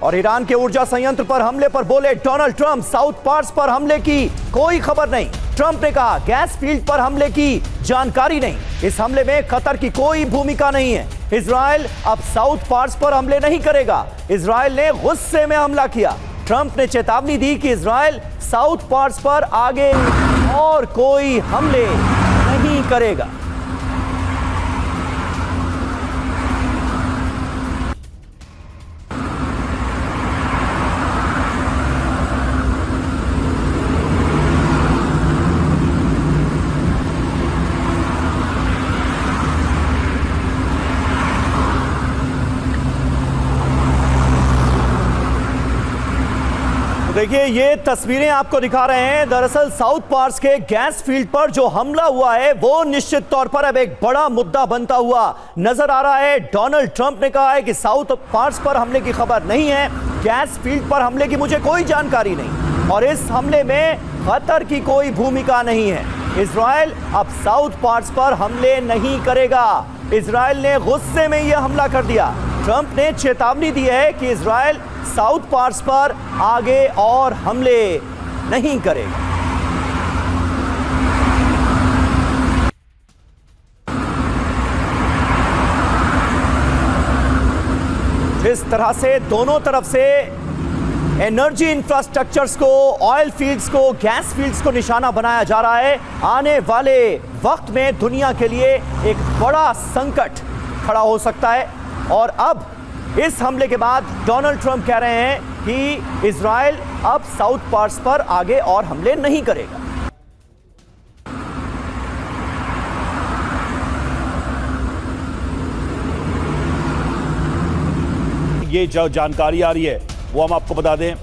और ईरान के ऊर्जा संयंत्र पर हमले पर बोले डोनाल्ड ट्रंप, साउथ पार्स पर हमले की कोई खबर नहीं। ट्रंप ने कहा गैस फील्ड पर हमले की जानकारी नहीं, इस हमले में कतर की कोई भूमिका नहीं है। इजराइल अब साउथ पार्स पर हमले नहीं करेगा। इजराइल ने गुस्से में हमला किया। ट्रंप ने चेतावनी दी कि इजराइल साउथ पार्स पर आगे और कोई हमले नहीं करेगा। देखिए ये तस्वीरें आपको दिखा रहे हैं। दरअसल साउथ पार्स के गैस फील्ड पर जो हमला हुआ है वो निश्चित तौर पर अब एक बड़ा मुद्दा बनता हुआ नजर आ रहा है। डोनाल्ड ट्रंप ने कहा है कि साउथ पार्स पर हमले की खबर नहीं है, गैस फील्ड पर हमले की मुझे कोई जानकारी नहीं और इस हमले में कतर की कोई भूमिका नहीं है। इजराइल अब साउथ पार्स पर हमले नहीं करेगा। इजराइल ने गुस्से में यह हमला कर दिया। ट्रंप ने चेतावनी दी है कि इजराइल साउथ पार्स पर आगे और हमले नहीं करेगा। जिस तरह से दोनों तरफ से एनर्जी इंफ्रास्ट्रक्चर्स को, ऑयल फील्ड्स को, गैस फील्ड्स को निशाना बनाया जा रहा है, आने वाले वक्त में दुनिया के लिए एक बड़ा संकट खड़ा हो सकता है। और अब इस हमले के बाद डोनाल्ड ट्रंप कह रहे हैं कि इजराइल अब साउथ पार्स पर आगे और हमले नहीं करेगा। ये जो जानकारी आ रही है वो हम आपको बता दें।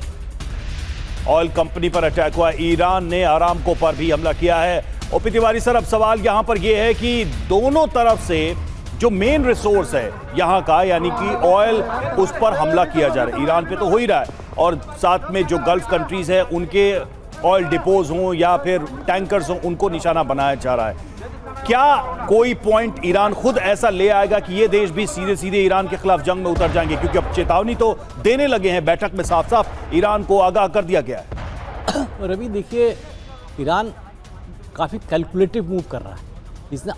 ऑयल कंपनी पर अटैक हुआ, ईरान ने अरामको पर भी हमला किया है। ओपी तिवारी सर, अब सवाल यहां पर यह है कि दोनों तरफ से जो मेन रिसोर्स है यहाँ का, यानी कि ऑयल, उस पर हमला किया जा रहा है। ईरान पे तो हो ही रहा है और साथ में जो गल्फ कंट्रीज हैं उनके ऑयल डिपोज हों या फिर टैंकर्स हों, उनको निशाना बनाया जा रहा है। क्या कोई पॉइंट ईरान खुद ऐसा ले आएगा कि ये देश भी सीधे सीधे ईरान के खिलाफ जंग में उतर जाएंगे? क्योंकि अब चेतावनी तो देने लगे हैं, बैठक में साफ साफ ईरान को आगाह कर दिया गया है। रवि देखिए, ईरान काफ़ी कैलकुलेटिव मूव कर रहा है। इसने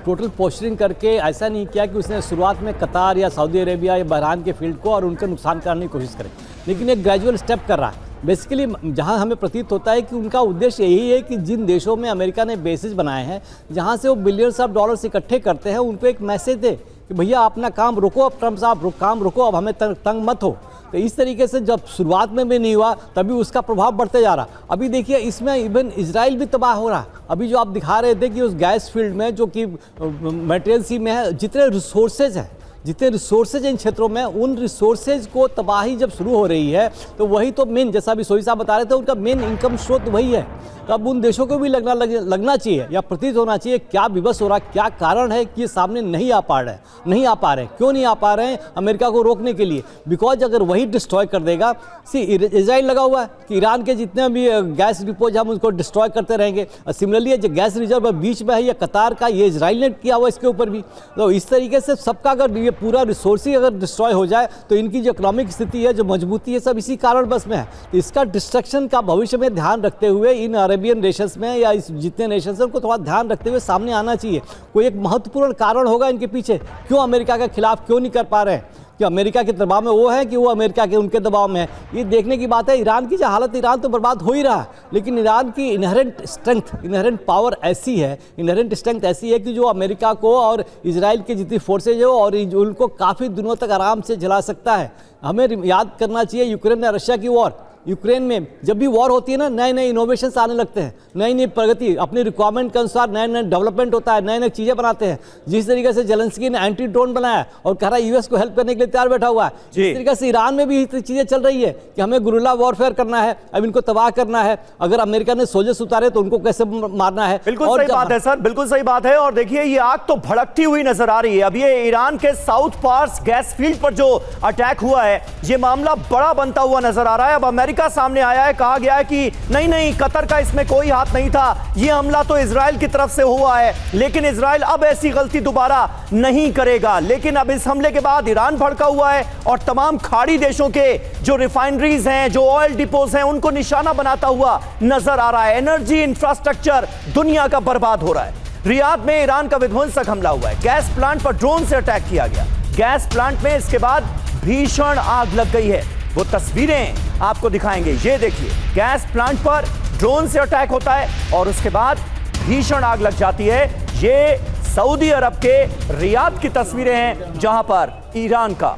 टोटल पोस्चरिंग करके ऐसा नहीं किया कि उसने शुरुआत में कतार या सऊदी अरेबिया या बहरान के फील्ड को और उनका नुकसान करने की कोशिश करे, लेकिन एक ग्रेजुअल स्टेप कर रहा है। बेसिकली जहां हमें प्रतीत होता है कि उनका उद्देश्य यही है कि जिन देशों में अमेरिका ने बेसिस बनाए हैं, जहां से वो बिलियंस ऑफ डॉलर्स इकट्ठे करते हैं, उनको एक मैसेज दे कि भैया अपना काम रुको, अब ट्रंप साहब काम रुको, अब हमें तंग मत हो। तो इस तरीके से जब शुरुआत में भी नहीं हुआ तभी उसका प्रभाव बढ़ते जा रहा। अभी देखिए इसमें इवन इजराइल भी तबाह हो रहा। अभी जो आप दिखा रहे थे कि उस गैस फील्ड में जो कि मटेरियल सी में है, जितने रिसोर्सेज इन क्षेत्रों में, उन रिसोर्सेज को तबाही जब शुरू हो रही है तो वही तो मेन, जैसा अभी सोई साहब बता रहे थे, उनका मेन इनकम स्रोत वही है। तो अब उन देशों को भी लगना चाहिए या प्रतीत होना चाहिए क्या विवश हो रहा, क्या कारण है कि ये सामने नहीं आ पा रहे। क्यों नहीं आ पा रहे हैं? अमेरिका को रोकने के लिए। बिकॉज अगर वही डिस्ट्रॉय कर देगा, इजराइल लगा हुआ है कि ईरान के जितने भी गैस डिपोज हम उसको डिस्ट्रॉय करते रहेंगे। सिमिलरली जो गैस रिजर्व बीच में है या कतार का, ये इजराइल ने किया हुआ इसके ऊपर भी। तो इस तरीके से सबका अगर ये पूरा रिसोर्स ही अगर डिस्ट्रॉय हो जाए तो इनकी जो इकोनॉमिक स्थिति है, जो मजबूती है, सब इसी कारण बस में है। तो इसका डिस्ट्रक्शन का भविष्य में ध्यान रखते हुए इन अरेबियन नेशंस में या इस जितने नेशंस हैं उनको थोड़ा ध्यान रखते हुए सामने आना चाहिए। कोई एक महत्वपूर्ण कारण होगा इनके पीछे, क्यों अमेरिका के खिलाफ क्यों नहीं कर पा रहे हैं? कि अमेरिका के दबाव में वो है कि वो अमेरिका के उनके दबाव में है, ये देखने की बात है। ईरान की जो हालत, ईरान तो बर्बाद हो ही रहा है, लेकिन ईरान की इनहेरेंट स्ट्रेंथ, इनहेरेंट पावर ऐसी है, इनहेरेंट स्ट्रेंथ ऐसी है कि जो अमेरिका को और इजराइल की जितनी फोर्सेज हो और उनको काफ़ी दिनों तक आराम से जला सकता है। हमें याद करना चाहिए यूक्रेन और रशिया की वॉर। यूक्रेन में जब भी वॉर होती है ना, नए नए इनोवेशंस आने लगते हैं, नई नई प्रगति, अपनी रिक्वायरमेंट के अनुसार नए नए डेवलपमेंट होता है, नए नए चीज़ें बनाते हैं। जिस तरीके से जेलेंस्की ने एंटी ड्रोन बनाया और कह रहा है यूएस को हेल्प करने के लिए तैयार बैठा हुआ है, इस तरीके से ईरान में भी चीज़ें चल रही है कि हमें गुरिल्ला वॉरफेयर करना है, अब इनको तबाह करना है। अगर अमेरिका ने सोल्जर्स उतारे तो उनको कैसे मारना है। बिल्कुल सही बात है सर, बिल्कुल सही बात है। और देखिए ये आग तो भड़कती हुई नजर आ रही है। अब ये ईरान के साउथ पार्स गैस फील्ड पर जो अटैक हुआ है, ये मामला बड़ा बनता हुआ नजर आ रहा है। अब अमेरिका तरीका सामने आया है। कहा गया है कि नहीं नहीं, कतर का इसमें कोई हाथ नहीं था, यह हमला तो इजराइल की तरफ से हुआ है, लेकिन इजराइल अब ऐसी गलती दोबारा नहीं करेगा। लेकिन अब इस हमले के बाद ईरान भड़का हुआ है और तमाम खाड़ी देशों के जो रिफाइनरीज हैं, जो ऑयल डिपोज हैं, उनको निशाना बनाता हुआ नजर आ रहा है। एनर्जी इंफ्रास्ट्रक्चर दुनिया का बर्बाद हो रहा है। रियाद में ईरान का विध्वंसक हमला हुआ है। गैस प्लांट पर ड्रोन से अटैक किया गया। गैस प्लांट में इसके बाद भीषण आग लग गई है। वो तस्वीरें आपको दिखाएंगे। ये देखिए, गैस प्लांट पर ड्रोन से अटैक होता है और उसके बाद भीषण आग लग जाती है। ये सऊदी अरब के रियाद की तस्वीरें हैं जहां पर ईरान का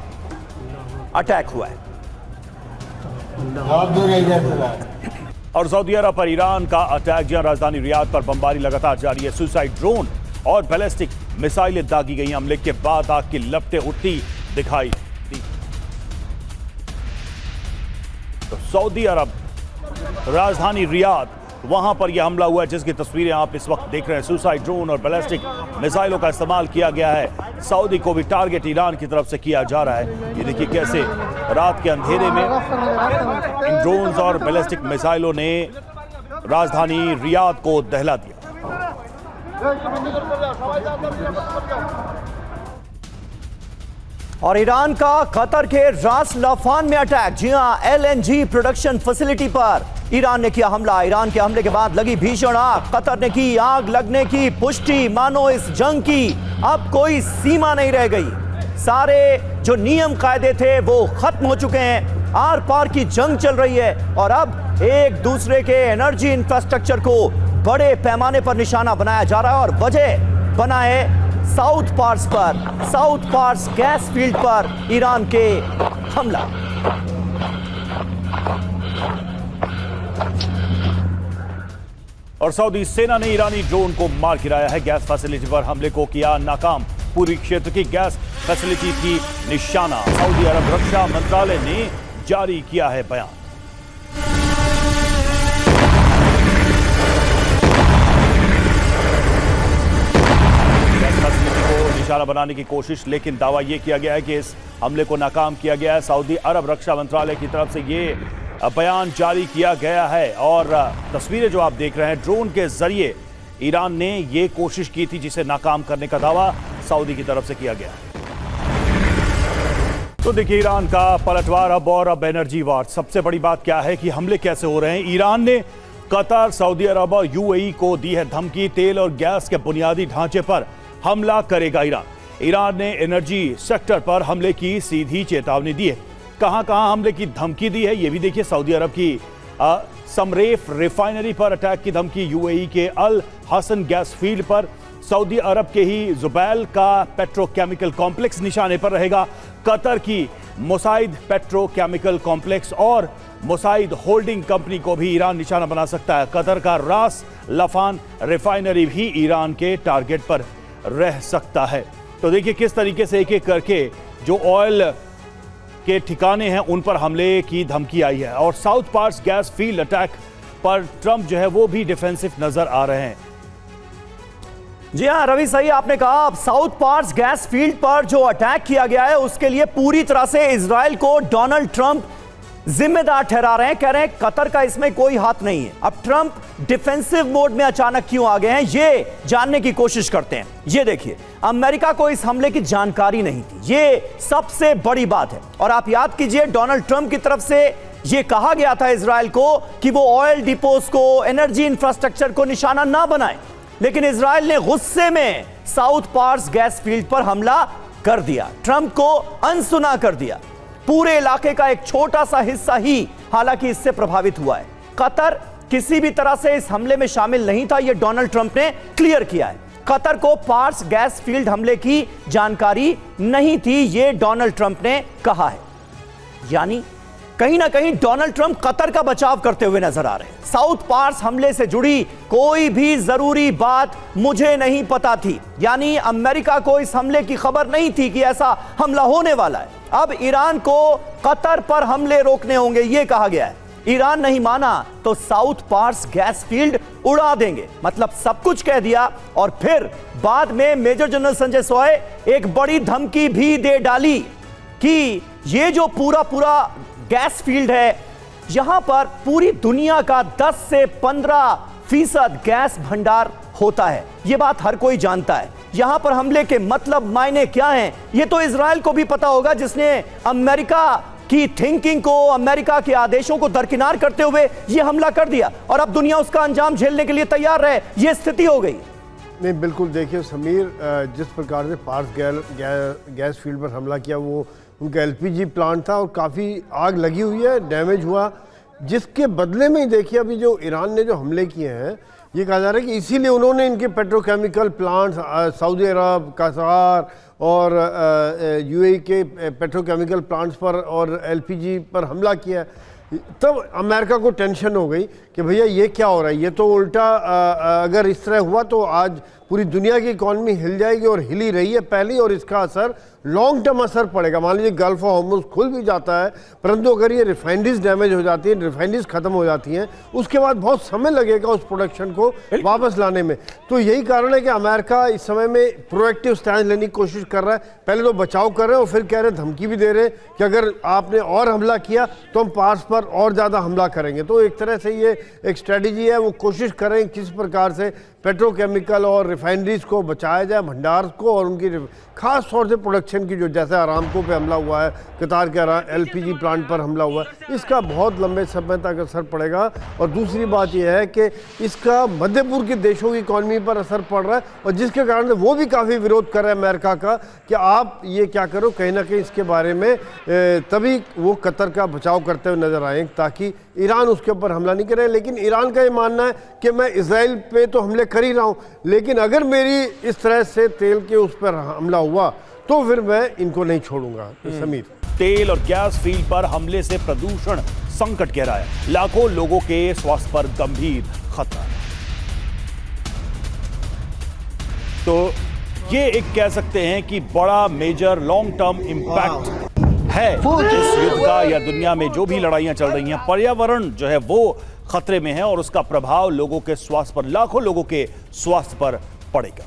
अटैक हुआ है। और सऊदी अरब पर ईरान का अटैक, जहां राजधानी रियाद पर बमबारी लगातार जारी है। सुसाइड ड्रोन और बैलिस्टिक मिसाइलें दागी गई। हमले के बाद आग की लपटें उठती दिखाई दी। तो सऊदी अरब राजधानी रियाद, वहां पर यह हमला हुआ है जिसकी तस्वीरें आप इस वक्त देख रहे हैं। सुसाइड ड्रोन और बैलिस्टिक मिसाइलों का इस्तेमाल किया गया है। सऊदी को भी टारगेट ईरान की तरफ से किया जा रहा है। ये देखिए कैसे रात के अंधेरे में इन ड्रोन्स और बैलिस्टिक मिसाइलों ने राजधानी रियाद को दहला दिया। और ईरान का कतर के रास लाफान में अटैक। जी हां, LNG प्रोडक्शन फैसिलिटी पर ईरान ने किया हमला। ईरान के हमले के बाद लगी भीषण आग। कतर ने की आग लगने की पुष्टि। मानो इस जंग की अब कोई सीमा नहीं रह गई। सारे जो नियम कायदे थे वो खत्म हो चुके हैं। आर पार की जंग चल रही है और अब एक दूसरे के एनर्जी इंफ्रास्ट्रक्चर को बड़े पैमाने पर निशाना बनाया जा रहा है। और वजह बना है साउथ पार्स पर, साउथ पार्स गैस फील्ड पर ईरान के हमला। और सऊदी सेना ने ईरानी ड्रोन को मार गिराया है। गैस फैसिलिटी पर हमले को किया नाकाम। पूरी क्षेत्र की गैस फैसिलिटी थी निशाना। सऊदी अरब रक्षा मंत्रालय ने जारी किया है बयान। निशाना बनाने की कोशिश, लेकिन दावा यह किया गया है कि इस हमले को नाकाम किया गया है। सऊदी अरब रक्षा मंत्रालय की तरफ से यह बयान जारी किया गया है। और तस्वीरें जो आप देख रहे हैं, ड्रोन के जरिए ईरान ने यह कोशिश की थी जिसे नाकाम करने का दावा सऊदी की तरफ से किया गया। तो देखिए, ईरान का पलटवार अब एनर्जी वार। सबसे बड़ी बात क्या है कि हमले कैसे हो रहे हैं। ईरान ने कतर, सऊदी अरब और UAE को दी है धमकी। तेल और गैस के बुनियादी ढांचे पर हमला करेगा ईरान। ईरान ने एनर्जी सेक्टर पर हमले की सीधी चेतावनी दी है। कहां कहां हमले की धमकी दी है ये भी देखिए। सऊदी अरब की समरेफ रिफाइनरी पर अटैक की धमकी। UAE के अल हसन गैस फील्ड पर। सऊदी अरब के ही जुबैल का पेट्रोकेमिकल कॉम्प्लेक्स निशाने पर रहेगा। कतर की मुसाइद पेट्रोकेमिकल कॉम्प्लेक्स और मुसाइद होल्डिंग कंपनी को भी ईरान निशाना बना सकता है। कतर का रास लाफान रिफाइनरी भी ईरान के टारगेट पर रह सकता है। तो देखिए किस तरीके से एक एक करके जो ऑयल के ठिकाने हैं उन पर हमले की धमकी आई है। और South Pars gas field attack पर ट्रंप जो है वो भी डिफेंसिव नजर आ रहे हैं। जी हां रवि, सही आपने कहा। अब साउथ पार्स गैस फील्ड पर जो अटैक किया गया है उसके लिए पूरी तरह से इजराइल को डोनाल्ड ट्रंप जिम्मेदार ठहरा रहे हैं। कह रहे हैं कतर का इसमें कोई हाथ नहीं है। अब ट्रंप डिफेंसिव मोड में अचानक क्यों आ गए हैं ये जानने की कोशिश करते हैं। ये देखिए, अमेरिका को इस हमले की जानकारी नहीं थी, ये सबसे बड़ी बात है। और आप याद कीजिए, डोनाल्ड ट्रंप की तरफ से यह कहा गया था इजराइल को कि वो ऑयल डिपोज को, एनर्जी इंफ्रास्ट्रक्चर को निशाना ना बनाए, लेकिन इजराइल ने गुस्से में साउथ पार्स गैस फील्ड पर हमला कर दिया, ट्रंप को अनसुना कर दिया। पूरे इलाके का एक छोटा सा हिस्सा ही हालांकि इससे प्रभावित हुआ है। कतर किसी भी तरह से इस हमले में शामिल नहीं था, यह डोनाल्ड ट्रंप ने क्लियर किया है। कतर को पार्स गैस फील्ड हमले की जानकारी नहीं थी, यह डोनाल्ड ट्रंप ने कहा है। यानी कहीं ना कहीं डोनाल्ड ट्रंप कतर का बचाव करते हुए नजर आ रहे हैं। साउथ पार्स हमले से जुड़ी कोई भी जरूरी बात मुझे नहीं पता थी, यानी अमेरिका को इस हमले की खबर नहीं थी कि ऐसा हमला होने वाला है। अब ईरान को कतर पर हमले रोकने होंगे, यह कहा गया है। ईरान नहीं माना तो साउथ पार्स गैस फील्ड उड़ा देंगे, मतलब सब कुछ कह दिया। और फिर बाद में मेजर जनरल संजय सॉय एक बड़ी धमकी भी दे डाली कि यह जो पूरा गैस फील्ड है यहां पर पूरी दुनिया का 10 से 15% गैस भंडार होता है। यह बात हर कोई जानता है। यहां पर हमले के मतलब मायने क्या हैं, यह तो इजराइल को भी पता होगा, जिसने अमेरिका की थिंकिंग को, अमेरिका के आदेशों को दरकिनार करते हुए यह हमला कर दिया और अब दुनिया उसका अंजाम झेलने के लिए तैयार रहे। यह स्थिति हो गई। नहीं, बिल्कुल। देखिए समीर, जिस प्रकार से पार्स गैस फील्ड पर हमला किया, वो उनका एलपीजी प्लांट था और काफ़ी आग लगी हुई है, डैमेज हुआ, जिसके बदले में ही देखिए अभी जो ईरान ने जो हमले किए हैं, ये कहा जा रहा है कि इसीलिए उन्होंने इनके पेट्रोकेमिकल प्लांट्स, सऊदी अरब, कतार और यूएई के पेट्रोकेमिकल प्लांट्स पर और एलपीजी पर हमला किया। तब अमेरिका को टेंशन हो गई कि भैया ये क्या हो रहा है, ये तो उल्टा अगर इस तरह हुआ तो आज पूरी दुनिया की इकॉनमी हिल जाएगी और हिली रही है पहली, और इसका असर लॉन्ग टर्म असर पड़ेगा। मान लीजिए गल्फ ऑफ हॉर्मुज़ खुल भी जाता है, परंतु अगर ये रिफाइनरीज डैमेज हो जाती हैं, रिफाइनरीज ख़त्म हो जाती हैं, उसके बाद बहुत समय लगेगा उस प्रोडक्शन को वापस लाने में। तो यही कारण है कि अमेरिका इस समय में प्रोएक्टिव स्टैंड लेने की कोशिश कर रहा है। पहले तो बचाव कर रहे हैं और फिर कह रहे हैं, धमकी भी दे रहे हैं कि अगर आपने और हमला किया तो हम पार्स पर और ज़्यादा हमला करेंगे। तो एक तरह से ये एक स्ट्रेटजी है, वो कोशिश कर रहे हैं किस प्रकार से पेट्रोकेमिकल और रिफाइनरीज को बचाया जाए, भंडार को, और उनकी खास तौर से प्रोडक्शन की, जो जैसे अरामको पे हमला हुआ है, कतार के एलपीजी प्लांट पर हमला हुआ है, इसका बहुत लंबे समय तक असर पड़ेगा। और दूसरी बात यह है कि इसका मध्य पूर्व के देशों की इकॉनमी पर असर पड़ रहा है, और जिसके कारण से वो भी काफ़ी विरोध कर रहे हैं अमेरिका का कि आप ये क्या करो, कहीं ना कहीं इसके बारे में तभी वो कतर का बचाव करते हुए नजर आए ताकि ईरान उसके ऊपर हमला नहीं करे। लेकिन ईरान का ये मानना है कि मैं इजराइल पे तो हमले कर ही रहा हूँ, लेकिन अगर मेरी इस तरह से तेल के उस पर हमला हुआ तो फिर मैं इनको नहीं छोड़ूंगा। समीर, तेल और गैस फील्ड पर हमले से प्रदूषण संकट गहरा है, लाखों लोगों के स्वास्थ्य पर गंभीर खतरा है। तो ये एक कह सकते हैं कि बड़ा मेजर लॉन्ग टर्म इंपैक्ट है इस युद्ध का, या दुनिया में जो भी लड़ाइयां चल रही हैं, पर्यावरण जो है वो खतरे में है और उसका प्रभाव लोगों के स्वास्थ्य पर, लाखों लोगों के स्वास्थ्य पर पड़ेगा।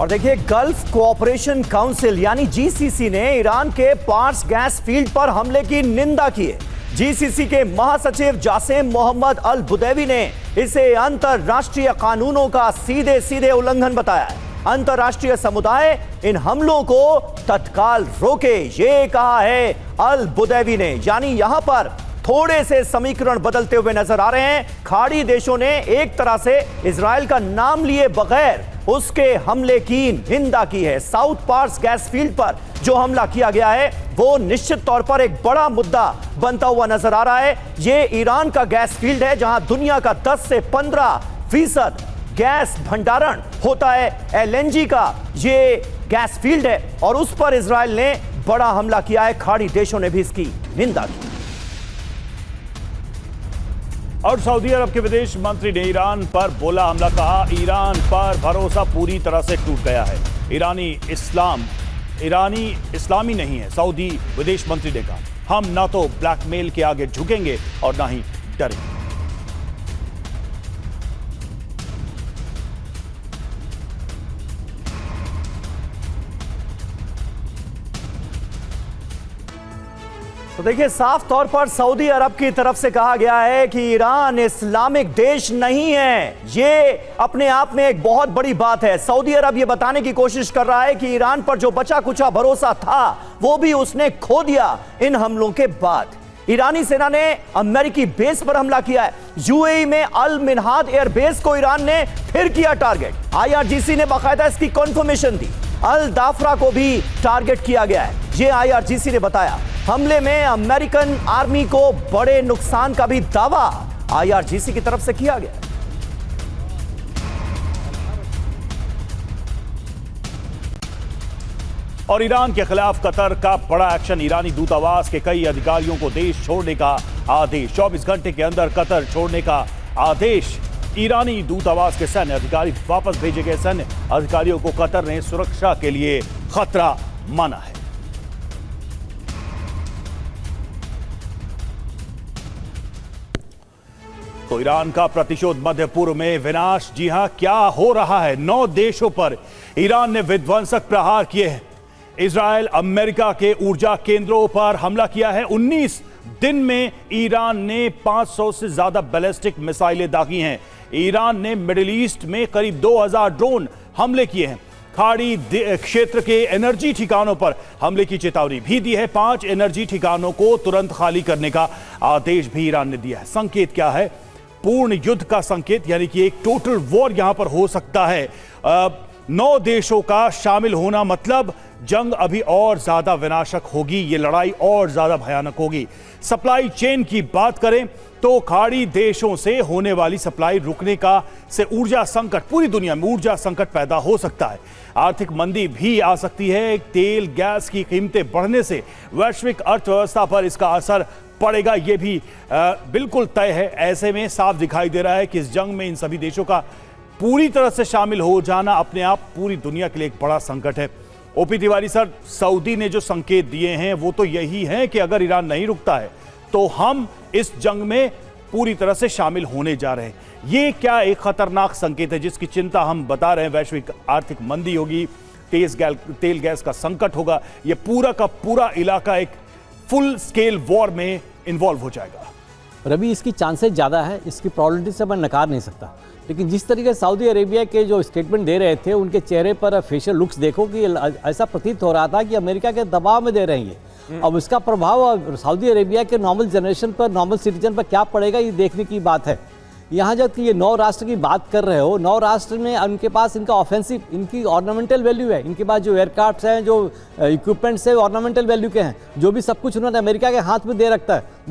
और देखिए, गल्फ कोऑपरेशन काउंसिल यानी जीसीसी ने ईरान के पार्स गैस फील्ड पर हमले की निंदा की है। जीसीसी के महासचिव जासिम मोहम्मद अल बुदैवी ने इसे अंतरराष्ट्रीय कानूनों का सीधे सीधे उल्लंघन बताया है। अंतरराष्ट्रीय समुदाय इन हमलों को तत्काल रोके, ये कहा है अल बुदैवी ने। यानी यहां पर थोड़े से समीकरण बदलते हुए नजर आ रहे हैं। खाड़ी देशों ने एक तरह से इजराइल का नाम लिए बगैर उसके हमले की निंदा की है। साउथ पार्स गैस फील्ड पर जो हमला किया गया है वो निश्चित तौर पर एक बड़ा मुद्दा बनता हुआ नजर आ रहा है। ये ईरान का गैस फील्ड है जहां दुनिया का 10 से 15% गैस भंडारण होता है। एलएनजी का ये गैस फील्ड है और उस पर इजराइल ने बड़ा हमला किया है। खाड़ी देशों ने भी इसकी निंदा की। और सऊदी अरब के विदेश मंत्री ने ईरान पर बोला हमला, कहा ईरान पर भरोसा पूरी तरह से टूट गया है। ईरानी इस्लामी नहीं है, सऊदी विदेश मंत्री ने कहा। हम ना तो ब्लैकमेल के आगे झुकेंगे और ना ही डरेंगे। तो देखिए, साफ तौर पर सऊदी अरब की तरफ से कहा गया है कि ईरान इस्लामिक देश नहीं है। ये अपने आप में एक बहुत बड़ी बात है। सऊदी अरब ये बताने की कोशिश कर रहा है कि ईरान पर जो बचा कुचा भरोसा था वो भी उसने खो दिया इन हमलों के बाद। ईरानी सेना ने अमेरिकी बेस पर हमला किया है। यूएई में अल मिनहाद एयर बेस को ईरान ने फिर किया टारगेट। आईआरजीसी ने बाकायदा इसकी कंफर्मेशन दी। अल दाफरा को भी टारगेट किया गया है, ये आईआरजीसी ने बताया। हमले में अमेरिकन आर्मी को बड़े नुकसान का भी दावा आईआरजीसी की तरफ से किया गया। और ईरान के खिलाफ कतर का बड़ा एक्शन, ईरानी दूतावास के कई अधिकारियों को देश छोड़ने का आदेश। 24 घंटे के अंदर कतर छोड़ने का आदेश। ईरानी दूतावास के सैन्य अधिकारी वापस भेजे गए। सैन्य अधिकारियों को कतर ने सुरक्षा के लिए खतरा माना है। तो ईरान का प्रतिशोध मध्य पूर्व में विनाश। जी हां, क्या हो रहा है? 9 देशों पर ईरान ने विध्वंसक प्रहार किए हैं। इजराइल, अमेरिका के ऊर्जा केंद्रों पर हमला किया है। 19 दिन में ईरान ने 500 से ज्यादा बैलिस्टिक मिसाइलें दागी हैं। ईरान ने मिडिल ईस्ट में करीब 2000 ड्रोन हमले किए हैं। खाड़ी क्षेत्र के एनर्जी ठिकानों पर हमले की चेतावनी भी दी है। 5 एनर्जी ठिकानों को तुरंत खाली करने का आदेश भी ईरान ने दिया है। संकेत क्या है? पूर्ण युद्ध का संकेत, यानी कि एक टोटल वॉर यहां पर हो सकता है। 9 देशों का शामिल होना मतलब जंग अभी और ज्यादा विनाशक होगी, ये लड़ाई और ज्यादा भयानक होगी। सप्लाई चेन की बात करें तो खाड़ी देशों से होने वाली सप्लाई रुकने का से ऊर्जा संकट, पूरी दुनिया में ऊर्जा संकट पैदा हो सकता है। आर्थिक मंदी भी आ सकती है। तेल गैस की कीमतें बढ़ने से वैश्विक अर्थव्यवस्था पर इसका असर पड़ेगा, यह भी बिल्कुल तय है। ऐसे में साफ दिखाई दे रहा है कि इस जंग में इन सभी देशों का पूरी तरह से शामिल हो जाना अपने आप पूरी दुनिया के लिए एक बड़ा संकट है। ओपी तिवारी सर, सऊदी ने जो संकेत दिए हैं वो तो यही है कि अगर ईरान नहीं रुकता है तो हम इस जंग में पूरी तरह से शामिल होने जा रहे हैं। ये क्या एक खतरनाक संकेत है जिसकी चिंता हम बता रहे हैं। वैश्विक आर्थिक मंदी होगी, तेल गैस का संकट होगा, ये पूरा का पूरा इलाका एक फुल स्केल वॉर में इन्वॉल्व हो जाएगा। रवि, इसकी चांसेस ज़्यादा है, इसकी प्रॉबिलिटी से मैं नकार नहीं सकता, लेकिन जिस तरीके से सऊदी अरेबिया के जो स्टेटमेंट दे रहे थे उनके चेहरे पर फेशियल लुक्स देखो कि ऐसा प्रतीत हो रहा था कि अमेरिका के दबाव में दे रहे हैं। अब इसका प्रभाव सऊदी अरेबिया के नॉर्मल जनरेशन पर, नॉर्मल सिटीजन पर क्या पड़ेगा, ये देखने की बात है। यहाँ जब ये 9 राष्ट्र की बात कर रहे हो, 9 राष्ट्र में उनके पास इनका ऑफेंसिव, इनकी ऑर्नामेंटल वैल्यू है, इनके पास जो एयरक्राफ्ट हैं, जो इक्विपमेंट्स है, ऑर्नामेंटल वैल्यू के हैं। जो भी सब कुछ उन्होंने अमेरिका के हाथ में दे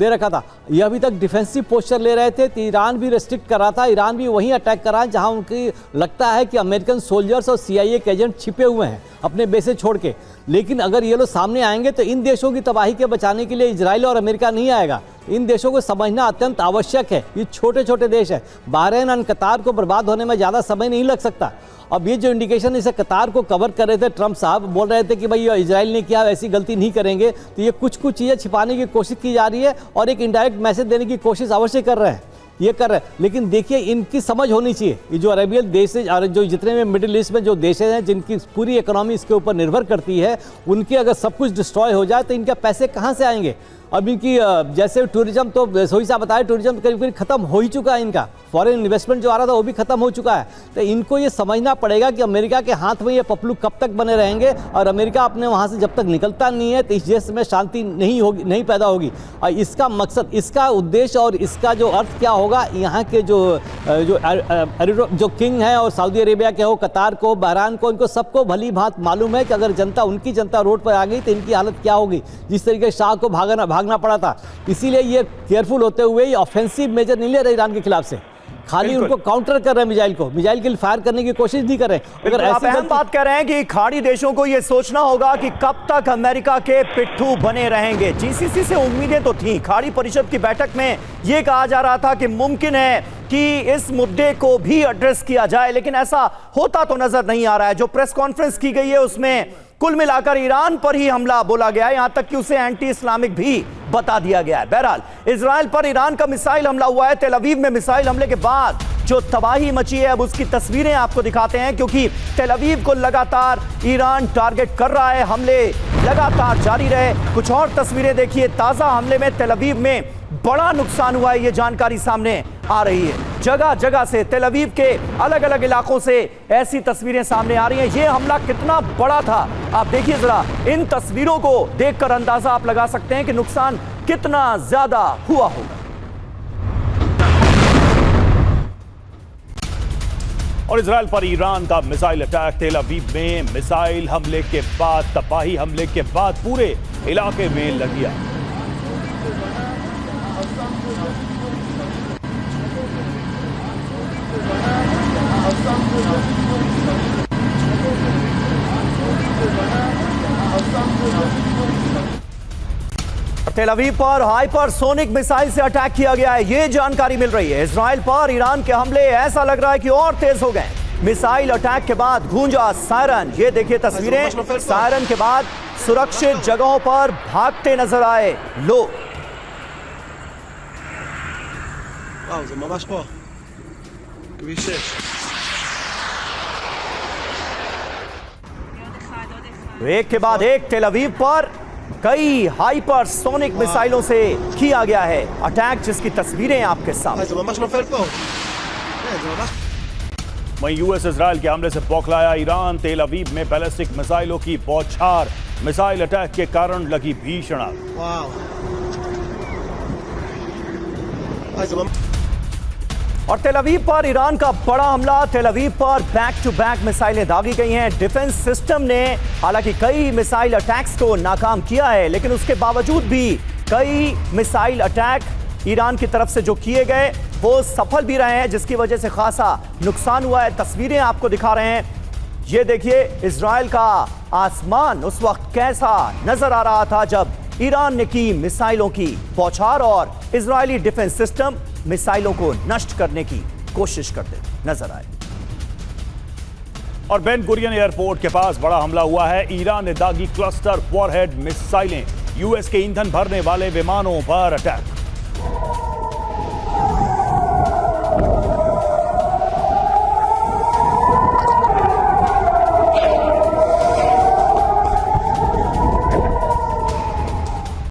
रखा था। ये अभी तक डिफेंसिव पोस्चर ले रहे थे, तो ईरान भी रेस्ट्रिक्ट कर रहा था। ईरान भी वहीं अटैक कर रहा है जहाँ उनकी लगता है कि अमेरिकन सोल्जर्स और CIA के एजेंट छिपे हुए हैं अपने बेसे छोड़ के। लेकिन अगर ये लोग सामने आएंगे तो इन देशों की तबाही के बचाने के लिए इजराइल और अमेरिका नहीं आएगा। इन देशों को समझना अत्यंत आवश्यक है। ये छोटे छोटे देश हैं। बहरीन और कतार को बर्बाद होने में ज़्यादा समय नहीं लग सकता। अब ये जो इंडिकेशन इसे कतार को कवर कर रहे थे, ट्रंप साहब बोल रहे थे कि भाई इजराइल ने किया, ऐसी गलती नहीं करेंगे, तो ये कुछ चीज़ें छिपाने की कोशिश की जा रही है और एक इनडायरेक्ट मैसेज देने की कोशिश अवश्य कर रहे हैं। ये कर रहे हैं, लेकिन देखिए इनकी समझ होनी चाहिए। ये जो अरेबियन देश है और जो जितने में मिडिल ईस्ट में जो देश हैं जिनकी पूरी इकोनॉमी इसके ऊपर निर्भर करती है, उनकी अगर सब कुछ डिस्ट्रॉय हो जाए तो इनके पैसे कहाँ से आएंगे? अब इनकी जैसे टूरिज्म, तो सोई साहब बताया, टूरिज्म करीब करीब खत्म हो ही चुका है। इनका फॉरेन इन्वेस्टमेंट जो आ रहा था वो भी खत्म हो चुका है। तो इनको ये समझना पड़ेगा कि अमेरिका के हाथ में ये पपलू कब तक बने रहेंगे और अमेरिका अपने वहाँ से जब तक निकलता नहीं है तो इस देश में शांति नहीं होगी, नहीं पैदा होगी। और इसका मकसद, इसका उद्देश्य और इसका जो अर्थ क्या होगा, यहाँ के जो किंग है और सऊदी अरेबिया के हो, कतार को, बहरान को, इनको सबको भली भांति मालूम है कि अगर उनकी जनता रोड पर आ गई तो इनकी हालत क्या होगी। जिस तरीके से शाह को भागना पड़ा था, इसीलिए ये केयरफुल होते हुए ये ऑफेंसिव मेजर नहीं ले रहे ईरान के खिलाफ से, खाली उनको काउंटर कर रहे हैं। मिसाइल के लिए फायर करने की कोशिश नहीं कर रहे। अगर आप अहम बात कर रहे हैं कि खाड़ी देशों को यह सोचना होगा कि कब तक अमेरिका के पिट्ठू बने रहेंगे। GCC से उम्मीदें तो थी। खाड़ी परिषद की बैठक में यह कहा जा रहा था कि मुमकिन है कि इस मुद्दे को भी एड्रेस किया जाए, लेकिन ऐसा होता तो नजर नहीं आ रहा है। जो प्रेस कॉन्फ्रेंस की गई है उसमें कुल मिलाकर ईरान पर ही हमला बोला गया है, यहां तक कि उसे एंटी इस्लामिक भी बता दिया गया है। बहरहाल इजराइल पर ईरान का मिसाइल हमला हुआ है। तेल अवीव में मिसाइल हमले के बाद जो तबाही मची है, अब उसकी तस्वीरें आपको दिखाते हैं, क्योंकि तेल अवीव को लगातार ईरान टारगेट कर रहा है। हमले लगातार जारी रहे। कुछ और तस्वीरें देखिए। ताजा हमले में तेल अवीव में बड़ा नुकसान हुआ है, यह जानकारी सामने आ रही है। जगह जगह से तेल अवीव के अलग अलग इलाकों से ऐसी तस्वीरें सामने आ रही हैं। यह हमला कितना बड़ा था आप देखिए जरा। इन तस्वीरों को देखकर अंदाजा आप लगा सकते हैं कि नुकसान कितना ज्यादा हुआ होगा। और इजराइल पर ईरान का मिसाइल अटैक। तेल अवीव में मिसाइल हमले के बाद, तबाही हमले के बाद पूरे इलाके में लग गया। तेल अवीव पर हाइपरसोनिक मिसाइल से अटैक किया गया है, यह जानकारी मिल रही है। इजराइल पर ईरान के हमले ऐसा लग रहा है कि और तेज हो गए। मिसाइल अटैक के बाद गूंजा सायरन। ये देखिए तस्वीरें। सायरन के बाद सुरक्षित जगहों पर भागते नजर आए लोग। וואו, זה ממש פה. כביש 6. तो एक के बाद एक तेल अवीव पर कई हाइपरसोनिक मिसाइलों से किया गया है अटैक, जिसकी तस्वीरें आपके सामने। זה ממש נופל פה. כן, זה ממש... वहीं यूएस इजराइल के हमले से बौखलाया ईरान, तेल अवीव में बैलिस्टिक मिसाइलों की बौछार, मिसाइल अटैक के कारण लगी भीषण आग। וואו. זה ממש... और तेल अवीव पर ईरान का बड़ा हमला। तेल अवीव पर बैक टू बैक मिसाइलें दागी गई हैं। डिफेंस सिस्टम ने हालांकि कई मिसाइल अटैक्स को नाकाम किया है, लेकिन उसके बावजूद भी कई मिसाइल अटैक ईरान की तरफ से जो किए गए वो सफल भी रहे हैं, जिसकी वजह से खासा नुकसान हुआ है। तस्वीरें आपको दिखा रहे हैं, ये देखिए इजराइल का आसमान उस वक्त कैसा नजर आ रहा था जब ईरान ने की मिसाइलों की बौछार और इजरायली डिफेंस सिस्टम मिसाइलों को नष्ट करने की कोशिश करते नजर आए। और बेन गुरियन एयरपोर्ट के पास बड़ा हमला हुआ है। ईरान ने दागी क्लस्टर वॉरहेड मिसाइलें, यूएस के ईंधन भरने वाले विमानों पर अटैक।